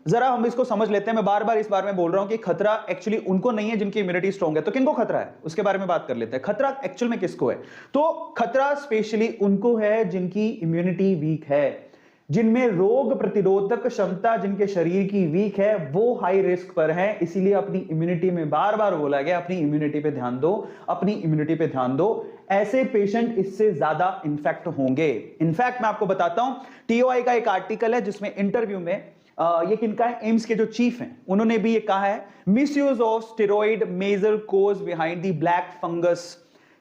जरा हम इसको समझ लेते हैं। मैं बार बार इस बारे में बोल रहा हूं कि खतरा एक्चुअली उनको नहीं है जिनकी इम्यूनिटी स्ट्रांग है। तो किनको खतरा है उसके बारे में बात कर लेते हैं। खतरा एक्चुअल में किसको है? तो खतरा स्पेशली उनको है जिनकी इम्यूनिटी वीक है, जिनमें रोग प्रतिरोधक क्षमता जिनके शरीर की वीक है, वो हाई रिस्क पर है। इसीलिए अपनी इम्यूनिटी में बार बार बोला गया अपनी इम्यूनिटी पे ध्यान दो, अपनी इम्यूनिटी पे ध्यान दो। ऐसे पेशेंट इससे ज्यादा इन्फेक्ट होंगे। इनफैक्ट मैं आपको बताता हूं, टीओआई का एक आर्टिकल है जिसमें इंटरव्यू में ये किनका है, एम्स के जो चीफ हैं उन्होंने भी ये कहा है, misuse of steroid major cause behind the black fungus.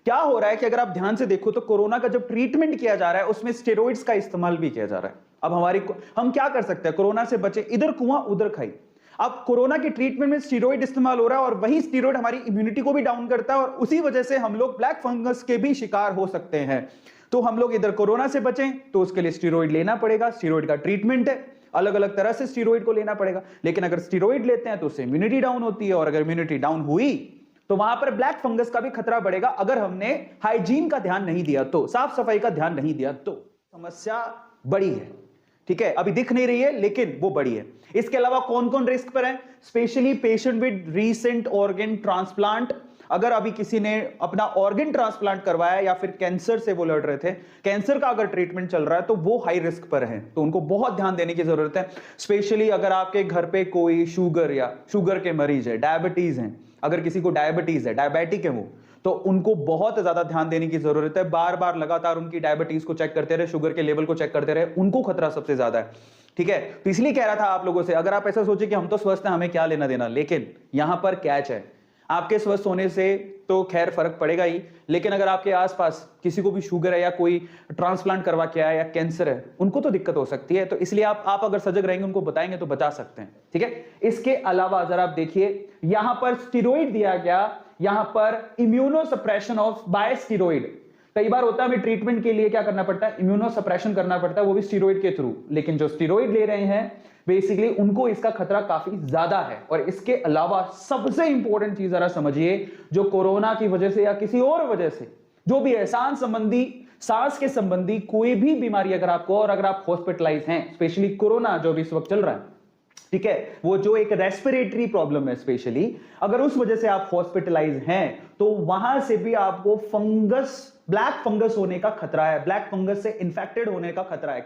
क्या हो रहा है कि अगर आप ध्यान से देखो तो कोरोना का जब ट्रीटमेंट किया जा रहा है उसमें स्टेरॉइड्स का इस्तेमाल भी किया जा रहा है। अब हम क्या कर सकते हैं कोरोना से बचे, इधर कुआं उधर खाई। अब कोरोना के ट्रीटमेंट में स्टेरॉइड इस्तेमाल हो रहा है और वही स्टेरॉइड हमारी इम्यूनिटी को भी डाउन करता है और उसी वजह से हम लोग ब्लैक फंगस के भी शिकार हो सकते हैं। तो हम लोग इधर कोरोना से बचें तो उसके लिए स्टेरॉइड लेना पड़ेगा, स्टेरॉइड का ट्रीटमेंट है, अलग अलग तरह से स्टेरॉइड को लेना पड़ेगा। लेकिन अगर स्टेरॉइड लेते हैं तो उससे इम्यूनिटी डाउन होती है और अगर इम्यूनिटी डाउन हुई तो वहां पर ब्लैक फंगस का भी खतरा बढ़ेगा अगर हमने हाइजीन का ध्यान नहीं दिया तो, साफ सफाई का ध्यान नहीं दिया तो। समस्या बड़ी है, ठीक है, अभी दिख नहीं रही है लेकिन वो बड़ी है। इसके अलावा कौन कौन रिस्क पर है? Specially patient with recent organ transplant. अगर अभी किसी ने अपना ऑर्गन ट्रांसप्लांट करवाया या फिर कैंसर से वो लड़ रहे थे, कैंसर का अगर ट्रीटमेंट चल रहा है तो वो हाई रिस्क पर है, तो उनको बहुत ध्यान देने की जरूरत है। स्पेशली अगर आपके घर पे कोई शुगर या शुगर के मरीज है, डायबिटीज हैं, अगर किसी को डायबिटीज है, डायबिटिक है वो, तो उनको बहुत ज्यादा ध्यान देने की जरूरत है। बार बार लगातार उनकी डायबिटीज को चेक करते रहे, शुगर के लेवल को चेक करते रहे, उनको खतरा सबसे ज्यादा है, ठीक है। तो इसलिए कह रहा था आप लोगों से, अगर आप ऐसा सोचे कि हम तो स्वस्थ हैं हमें क्या लेना देना, लेकिन यहां पर कैच है, आपके स्वस्थ होने से तो खैर फर्क पड़ेगा ही, लेकिन अगर आपके आसपास किसी को भी शुगर है या कोई ट्रांसप्लांट करवा के आया या कैंसर है, उनको तो दिक्कत हो सकती है। तो इसलिए आप अगर सजग रहेंगे, उनको बताएंगे तो बचा सकते हैं, ठीक है। इसके अलावा जरा आप देखिए, यहां पर स्टेरॉइड दिया गया, यहां पर immunosuppression of by steroid. कई बार होता है हमें ट्रीटमेंट के लिए क्या करना पड़ता है, इम्यूनो सप्रेशन करना पड़ता है, वो भी स्टेरॉइड के थ्रू। लेकिन जो स्टेरॉइड ले रहे हैं बेसिकली उनको इसका खतरा काफी ज्यादा है। और इसके अलावा सबसे इंपॉर्टेंट चीज जरा समझिए, जो कोरोना की वजह से या किसी और वजह से जो भी है सांस के संबंधी कोई भी बीमारी अगर आपको, और अगर आप हॉस्पिटलाइज हैं, स्पेशली कोरोना जो भी इस वक्त चल रहा है, ठीक है, वो जो एक रेस्पिरेटरी प्रॉब्लम है स्पेशली, अगर उस वजह से आप हॉस्पिटलाइज हैं तो वहां से भी आपको फंगस, ब्लैक फंगस होने का खतरा है, ब्लैक फंगस से इंफेक्टेड होने का खतरा है।